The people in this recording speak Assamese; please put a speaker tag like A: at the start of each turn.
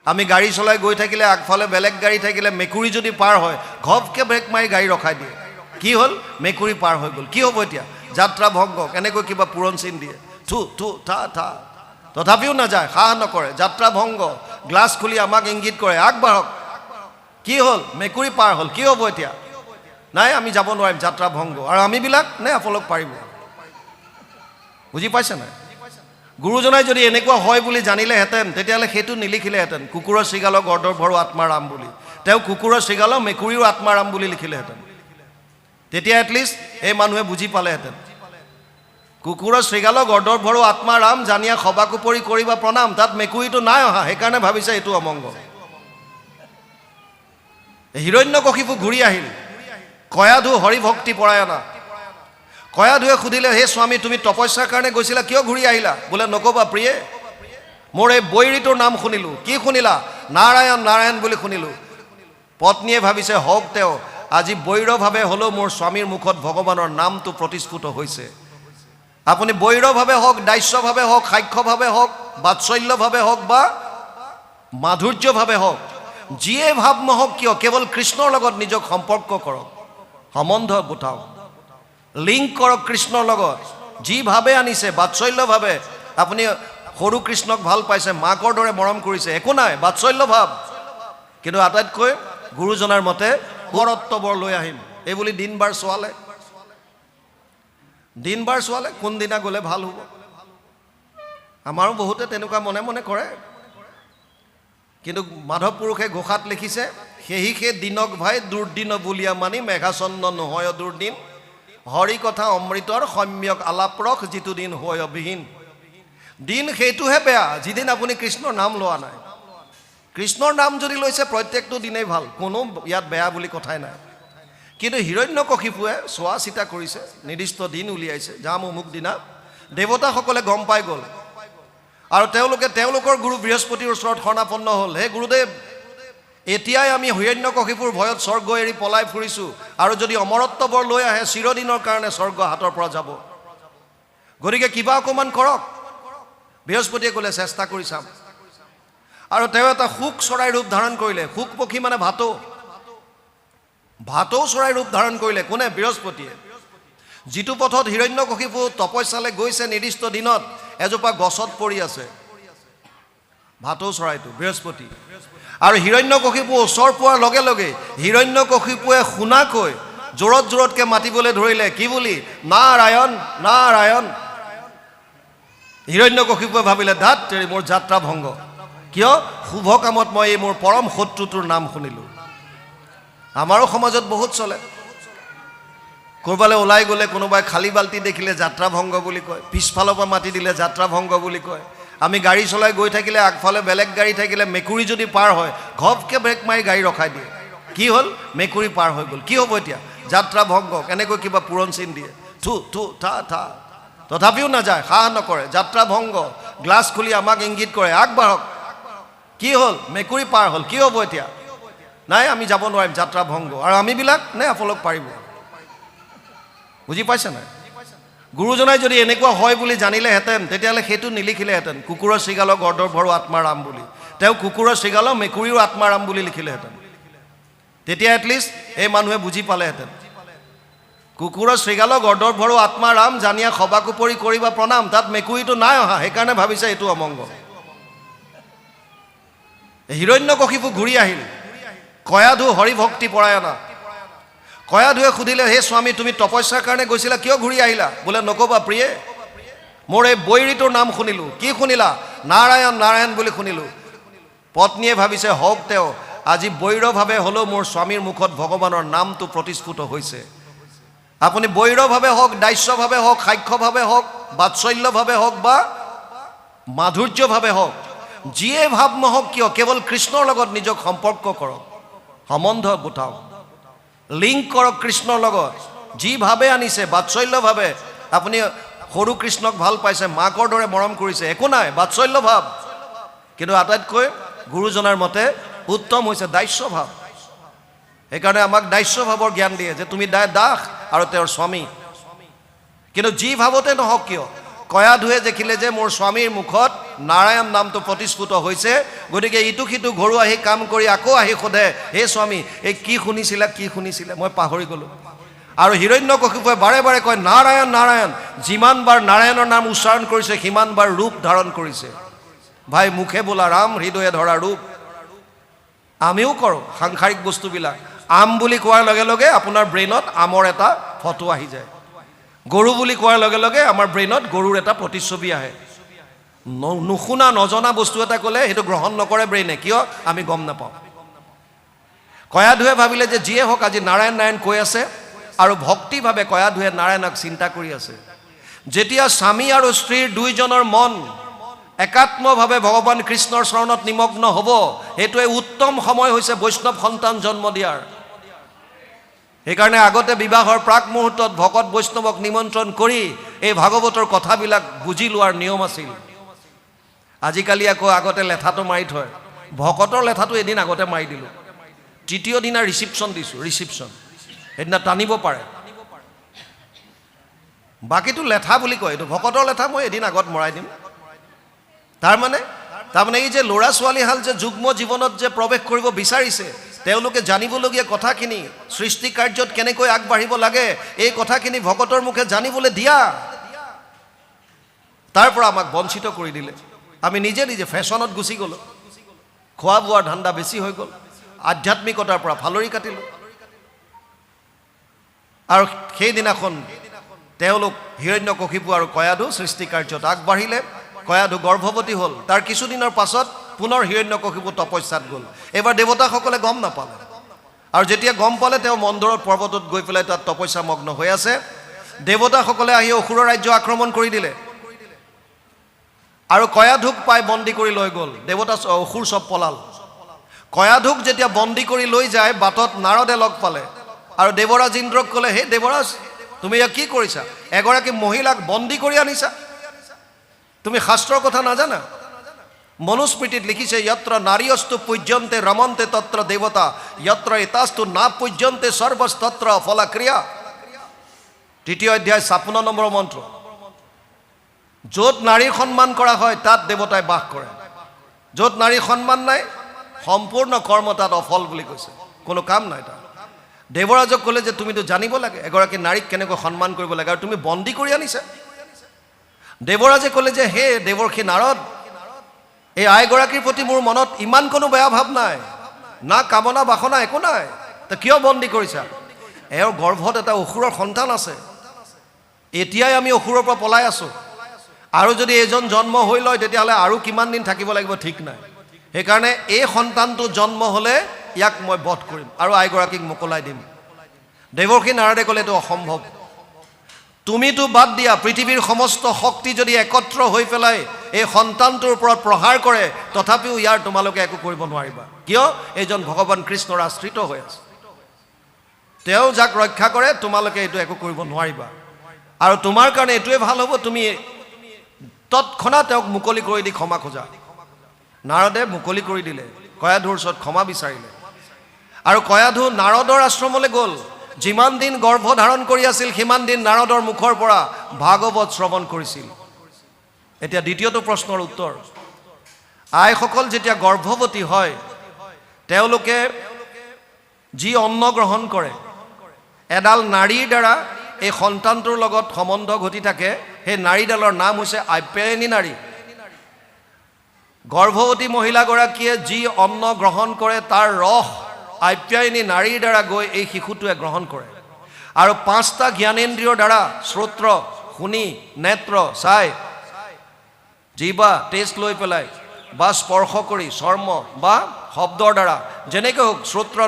A: আমি গাড়ী চলাই গৈ থাকিলে আগফালে বেলেগ গাড়ী থাকিলে মেকুৰী যদি পাৰ হয় ঘপকে ব্ৰেক মাৰি গাড়ী ৰখাই দিয়ে। কি হ'ল? মেকুৰী পাৰ হৈ গ'ল। কি হ'ব এতিয়া? যাত্ৰা ভংগ। এনেকৈ কিবা পূৰণ চিন দিয়ে, থু থু থা থা, তথাপিও নাযায়, সাহ নকৰে, যাত্ৰা ভংগ। গ্লাছ খুলি আমাক ইংগিত কৰে আগবাঢ়ক। কি হ'ল? মেকুৰী পাৰ হ'ল। কি হ'ব এতিয়া? নাই, আমি যাব নোৱাৰিম, যাত্ৰা ভংগ। আৰু আমিবিলাক নে আপোনালোক পাৰিব? বুজি পাইছে নাই? গুৰুজনাই যদি এনেকুৱা হয় বুলি জানিলেহেঁতেন তেতিয়াহ'লে সেইটো নিলিখিলেহেঁতেন কুকুৰৰ শৃগালৰ গৰ্দৰ ভৰো আত্মাৰাম বুলি। তেওঁ কুকুৰৰ শৃগালৰ মেকুৰীও আত্মাৰাম বুলি লিখিলেহেঁতেন। তেতিয়া এটলিষ্ট এই মানুহে বুজি পালেহেঁতেন। কুকুৰৰ শৃগালৰ গৰ্দৰ ভৰো আত্মাৰাম জানিয়া সবাকোপৰি কৰিবা প্ৰণাম। তাত মেকুৰীটো নাই অহা, সেইকাৰণে ভাবিছে এইটো অমংগল। হিৰণ্যকশিপু ঘূৰি আহিল। কয়াধু হৰিভক্তি পৰায়ণা। কয়াধুৱে সুধিলে, হে স্বামী, তুমি তপস্যাৰ কাৰণে গৈছিলা, কিয় ঘূৰি আহিলা? বোলে নক'বা প্ৰিয়ে, মোৰ এই বৈৰীটোৰ নাম শুনিলোঁ। কি শুনিলা? নাৰায়ণ নাৰায়ণ বুলি শুনিলোঁ। পত্নীয়ে ভাবিছে, হওক তেওঁ, আজি বৈৰভাৱে হ'লেও মোৰ স্বামীৰ মুখত ভগৱানৰ নামটো প্ৰতিস্ফুট হৈছে। আপুনি বৈৰভাৱে হওক, দাস্যভাৱে হওক, সাক্ষ্যভাৱে হওক, বাৎসল্যভাৱে হওক বা মাধুৰ্যভাৱে হওক, যিয়ে ভাৱ নহওক কিয় কেৱল কৃষ্ণৰ লগত নিজক সম্পৰ্ক কৰক, সম্বন্ধ গোটাওক, লিংক কৰক কৃষ্ণৰ লগত। যি ভাৱে আনিছে বাৎসল্যভাৱে, আপুনি সৰু কৃষ্ণক ভাল পাইছে, মাকৰ দৰে মৰম কৰিছে, একো নাই, বাৎসল্য ভাৱ। কিন্তু আটাইতকৈ গুৰুজনাৰ মতে অমৰত্ববৰ লৈ আহিম এই বুলি দিন বাৰ চোৱালে। দিন বাৰ চোৱালে কোনদিনা গ'লে ভাল হ'ব। আমাৰো বহুতে তেনেকুৱা মনে মনে কৰে। কিন্তু মাধৱ পুৰুষে ঘোষাত লিখিছে, সেহিকে দিনক ভাই দুৰ্দিন বুলিয়া মানি মেঘাচন্ন নহয় দুৰ্দিন, হৰি কথা অমৃতৰ সম্যক আলাপৰস যিটো দিন হয় অবিহীন। দিন সেইটোহে বেয়া যিদিন আপুনি কৃষ্ণৰ নাম লোৱা নাই। কৃষ্ণৰ নাম যদি লৈছে প্ৰত্যেকটো দিনেই ভাল, কোনো ইয়াত বেয়া বুলি কথাই নাই। কিন্তু হিৰণ্যকশিপুৱে চোৱা চিতা কৰিছে, নিৰ্দিষ্ট দিন উলিয়াইছে, যাম অমুক দিনা। দেৱতাসকলে গম পাই গ'ল আৰু তেওঁলোকে তেওঁলোকৰ গুৰু বৃহস্পতিৰ ওচৰত শৰণাপন্ন হ'ল। হে গুৰুদেৱ, এতিয়াই আমি হিৰণ্যকশিপুৰ ভয়ত স্বৰ্গ এৰি পলাই ফুৰিছোঁ, আৰু যদি অমৰত্ববৰ লৈ আহে চিৰদিনৰ কাৰণে স্বৰ্গ হাতৰ পৰা যাব। গতিকে কিবা অকণমান কৰক। বৃহস্পতিয়ে ক'লে, চেষ্টা কৰি চাম। আৰু তেওঁ এটা শুক চৰাই ৰূপ ধাৰণ কৰিলে। শুক পক্ষী মানে ভাটৌ। ভাটৌ চৰাই ৰূপ ধাৰণ কৰিলে। কোনে? বৃহস্পতিয়ে। যিটো পথত হিৰণ্যকশিপু তপস্যালৈ গৈছে নিৰ্দিষ্ট দিনত, এজোপা গছত পৰি আছে ভাটৌ চৰাইটো, বৃহস্পতি। আৰু হিৰণ্যকশিপু ওচৰ পোৱাৰ লগে লগে হিৰণ্যকশিপুৱে শুনাকৈ জোৰত জোৰতকৈ মাতিবলৈ ধৰিলে। কি বুলি? নাৰায়ণ নাৰায়ণ। হিৰণ্যকশিপুৱে ভাবিলে, ধাত তেৰি, মোৰ যাত্ৰা ভংগ। কিয়? শুভ কামত মই এই মোৰ পৰম শত্ৰুটোৰ নাম শুনিলোঁ। আমাৰো সমাজত বহুত চলে। ক'ৰবালৈ ওলাই গ'লে কোনোবাই খালী বাল্টি দেখিলে যাত্ৰা ভংগ বুলি কয়, পিছফালৰ পৰা মাতি দিলে যাত্ৰা ভংগ বুলি কয়। আমি গাড়ী চলাই গৈ থাকিলে আগফালে বেলেগ গাড়ী থাকিলে মেকুৰী যদি পাৰ হয় ঘপকে ব্ৰেক মাৰি গাড়ী ৰখাই দিয়ে। কি হ'ল? মেকুৰী পাৰ হৈ গ'ল। কি হ'ব এতিয়া? যাত্ৰা ভংগ। এনেকৈ কিবা পূৰণ চিন দিয়ে, থু থু থা থা, তথাপিও নাযায়, সাহ নকৰে, যাত্ৰা ভংগ। গ্লাছ খুলি আমাক ইংগিত কৰে আগবাঢ়ক। কি হ'ল? মেকুৰী পাৰ হ'ল। কি হ'ব এতিয়া? নাই, আমি যাব নোৱাৰিম, যাত্ৰা ভংগ। আৰু আমিবিলাক নে আপোনালোক পাৰিব? বুজি পাইছে নাই? গুৰুজনাই যদি এনেকুৱা হয় বুলি জানিলেহেঁতেন তেতিয়াহ'লে সেইটো নিলিখিলেহেঁতেন কুকুৰৰ শৃগালৰ গৰ্দৰ ভৰো আত্মাৰাম বুলি। তেওঁ কুকুৰৰ শৃগালৰ মেকুৰীও আত্মাৰাম বুলি লিখিলেহেঁতেন। তেতিয়া এটলিষ্ট এই মানুহে বুজি পালেহেঁতেন। কুকুৰৰ শৃগালৰ গৰ্দৰ ভৰো আত্মাৰাম জানিয়া সবাকোপৰি কৰিবা প্ৰণাম। তাত মেকুৰীটো নাই অহা, সেইকাৰণে ভাবিছে এইটো অমংগল। হিৰণ্যকশিপু ঘূৰি আহিল। কয়াধু হৰিভক্তি পৰায়ণা। কয়াধুৱে সুধিলে, হে স্বামী, তুমি তপস্যাৰ কাৰণে গৈছিলা, কিয় ঘূৰি আহিলা? বোলে নক'বা প্ৰিয়ে, মোৰ এই বৈৰীটোৰ নাম শুনিলোঁ। কি শুনিলা? নাৰায়ণ নাৰায়ণ বুলি শুনিলোঁ। পত্নীয়ে ভাবিছে, হওক তেওঁ, আজি বৈৰভাৱে হ'লেও মোৰ স্বামীৰ মুখত ভগৱানৰ নামটো প্ৰতিস্ফুট হৈছে। আপুনি বৈৰভাৱে হওক, দাস্যভাৱে হওক, সাক্ষ্যভাৱে হওক, বাৎসল্যভাৱে হওক বা মাধুৰ্যভাৱে হওক, যিয়ে ভাৱ নহওক কিয় কেৱল কৃষ্ণৰ লগত নিজক সম্পৰ্ক কৰক, সম্বন্ধ গোটাওক, লিংক কৰক কৃষ্ণৰ লগত। যি ভাৱে আনিছে বাৎসল্যভাৱে, আপুনি সৰু কৃষ্ণক ভাল পাইছে, মাকৰ দৰে মৰম কৰিছে, একো নাই, বাৎসল্য ভাৱ। কিন্তু আটাইতকৈ গুৰুজনাৰ মতে উত্তম হৈছে দাস্য ভাৱ। সেইকাৰণে আমাক দাস্য ভাৱৰ জ্ঞান দিয়ে যে তুমি দাস আৰু তেওঁৰ স্বামী। কিন্তু যি ভাৱতে নহওক কিয়, কয়াধুৱে দেখিলে যে মোৰ স্বামীৰ মুখত নাৰায়ণ নামটো প্ৰতিস্ফুট হৈছে। গতিকে ইটো সিটো ঘৰু আহি কাম কৰি আকৌ আহি সোধে, হে স্বামী এই কি শুনিছিলে মই পাহৰি গ'লোঁ। আৰু হিৰণ্যকশিপুৱে বাৰে বাৰে কয় নাৰায়ণ নাৰায়ণ, যিমানবাৰ নাৰায়ণৰ নাম উচ্চাৰণ কৰিছে সিমানবাৰ ৰূপ ধাৰণ কৰিছে। ভাই মুখে বোলা ৰাম, হৃদয়ে ধৰা ৰূপ। আমিও কৰোঁ সাংসাৰিক বস্তুবিলাক। আম বুলি কোৱাৰ লগে লগে আপোনাৰ ব্ৰেইনত আমৰ এটা ফটো আহি যায়। গৰু বুলি কোৱাৰ লগে লগে আমাৰ ব্ৰেইনত গৰুৰ এটা প্ৰতিচ্ছবি আহে। নুশুনা নজনা বস্তু এটা ক'লে সেইটো গ্ৰহণ নকৰে ব্ৰেইনে, কিয় আমি গম নাপাওঁ। কয়াধুৱে ভাবিলে যে যিয়ে হওক আজি নাৰায়ণ নাৰায়ণ কৈ আছে আৰু ভক্তিভাৱে কয়াধুৱে নাৰায়ণক চিন্তা কৰি আছে। যেতিয়া স্বামী আৰু স্ত্ৰীৰ দুইজনৰ মন একাত্মভাৱে ভগৱান কৃষ্ণৰ চৰণত নিমগ্ন হ'ব, সেইটোৱে উত্তম সময় হৈছে বৈষ্ণৱ সন্তান জন্ম দিয়াৰ। সেইকাৰণে আগতে বিবাহৰ প্ৰাক মুহূৰ্তত ভকত বৈষ্ণৱক নিমন্ত্ৰণ কৰি এই ভাগৱতৰ কথাবিলাক বুজি লোৱাৰ নিয়ম আছিল। আজিকালি আকৌ আগতে লেঠাটো মাৰি থয়। ভকতৰ লেঠাটো এদিন আগতে মাৰি দিলোঁ, তৃতীয় দিনা ৰিচিপশ্যন দিছোঁ। সেইদিনা টানিব পাৰে, বাকীটো লেঠা বুলি কয়। এইটো ভকতৰ লেঠা মই এদিন আগত মৰাই দিম। তাৰমানে এই যে ল'ৰা ছোৱালীহাল যে যুগ্ম জীৱনত যে প্ৰৱেশ কৰিব বিচাৰিছে, তেওঁলোকে জানিবলগীয়া কথাখিনি সৃষ্টি কাৰ্যত কেনেকৈ আগবাঢ়িব লাগে, এই কথাখিনি ভকতৰ মুখে জানিবলৈ দিয়া, তাৰ পৰা আমাক বঞ্চিত কৰি দিলে। আমি নিজে নিজে ফেশ্বনত গুচি গ'লোঁ, খোৱা বোৱাৰ ধান্দা বেছি হৈ গ'ল, আধ্যাত্মিকতাৰ পৰা ফালৰি কাটিলোঁ। আৰু সেইদিনাখন তেওঁলোক হিৰণ্যকশিপু আৰু কয়াধু সৃষ্টি কাৰ্যত আগবাঢ়িলে। কয়াধু গৰ্ভৱতী হ'ল। তাৰ কিছুদিনৰ পাছত পুনৰ হিৰণ্যকশিপু তপস্যাত গ'ল। এইবাৰ দেৱতাসকলে গম নাপালে, আৰু যেতিয়া গম পালে তেওঁ মন্দৰত পৰ্বতত গৈ পেলাই তাত তপস্যামগ্ন হৈ আছে। দেৱতাসকলে আহি অসুৰৰ ৰাজ্য আক্ৰমণ কৰি দিলে আৰু কয়াধুক পাই বন্দী কৰি লৈ গ'ল। অসুৰ চব পলাল। কয়াধুক যেতিয়া বন্দী কৰি লৈ যায়, বাটত নাৰদে লগ পালে আৰু দেৱৰাজ ইন্দ্ৰক ক'লে, হে দেৱৰাজ, তুমি ইয়াক কি কৰিছা? এগৰাকী মহিলাক বন্দী কৰি আনিছা, তুমি শাস্ত্ৰৰ কথা নাজানা? মনুস্মৃতিত লিখিছে, যত্ৰ নাৰীয়স্তু পূজ্যন্তে ৰমন্তে তত্ৰ দেৱতা, যত্ৰ এতাস্তু না পূজ্যন্তে সৰ্বস্তত্ৰ ফলাক্ৰিয়া। 3য় অধ্যায় 56 নম্বৰ মন্ত্ৰ। য'ত নাৰীৰ সন্মান কৰা হয় তাত দেৱতাই বাস কৰে, য'ত নাৰীৰ সন্মান নাই সম্পূৰ্ণ কৰ্ম তাত অফল বুলি কৈছে, কোনো কাম নাই তাত। দেৱৰাজক ক'লে যে তুমিতো জানিব লাগে এগৰাকী নাৰীক কেনেকৈ সন্মান কৰিব লাগে, আৰু তুমি বন্দী কৰি আনিছা। দেৱৰাজে ক'লে যে হে দেৱৰ্ষি নাৰদ, এই আইগৰাকীৰ প্ৰতি মোৰ মনত ইমান কোনো বেয়া ভাৱ নাই, না কামনা বাসনা একো নাই, ত কিয় বন্দী কৰিছা? এওঁৰ গৰ্ভত এটা অসুৰৰ সন্তান আছে, এতিয়াই আমি অসুৰৰ পৰা পলাই আছোঁ, আৰু যদি এজন জন্ম হৈ লয় তেতিয়াহ'লে আৰু কিমান দিন থাকিব লাগিব ঠিক নাই। সেইকাৰণে এই সন্তানটো জন্ম হ'লে ইয়াক মই বধ কৰিম আৰু আইগৰাকীক মোকলাই দিম। দেৱৰ্ষি নাৰদে ক'লে এইটো অসম্ভৱ। তুমিতো বাদ দিয়া, পৃথিৱীৰ সমস্ত শক্তি যদি একত্ৰ হৈ পেলাই এই সন্তানটোৰ ওপৰত প্ৰহাৰ কৰে, তথাপিও ইয়াৰ তোমালোকে একো কৰিব নোৱাৰিবা। কিয়? এইজন ভগৱান কৃষ্ণৰ আশ্ৰিত হৈ আছে, তেওঁ যাক ৰক্ষা কৰে, তোমালোকে এইটো একো কৰিব নোৱাৰিবা। আৰু তোমাৰ কাৰণে এইটোৱে ভাল হ'ব, তুমি তৎক্ষণাৎ তেওঁক মুকলি কৰি দি ক্ষমা খোজা। নাৰদে মুকলি কৰি দিলে, কয়াধুৰ ওচৰত ক্ষমা বিচাৰিলে, আৰু কয়াধু নাৰদৰ আশ্ৰমলৈ গ'ল। যিমান দিন গৰ্ভ ধাৰণ কৰি আছিল সিমান দিন নাৰদৰ মুখৰ পৰা ভাগৱত শ্ৰৱণ কৰিছিল। এতিয়া দ্বিতীয়টো প্ৰশ্নৰ উত্তৰ, আইসকল যেতিয়া গৰ্ভৱতী হয় তেওঁলোকে যি অন্ন গ্ৰহণ কৰে, এডাল নাৰীৰ দ্বাৰা এই সন্তানটোৰ লগত সম্বন্ধ ঘটি থাকে, সেই নাৰীডালৰ নাম হৈছে আপ্যায়নী নাৰী। গৰ্ভৱতী মহিলাগৰাকীয়ে যি অন্ন গ্ৰহণ কৰে তাৰ ৰস আপ্যায়নী নাৰীৰ দ্বাৰা গৈ এই শিশুটোৱে গ্ৰহণ কৰে, আৰু 5টা জ্ঞানেন্দ্ৰিয়ৰ দ্বাৰা শ্ৰোত্ৰ, শুনি, নেত্ৰ চাই, জিবা টেষ্ট লৈ পেলাই, বা স্পৰ্শ কৰি, চৰ্ম বা শব্দৰ দ্বাৰা, যেনেকৈ হওক শ্ৰোত্ৰ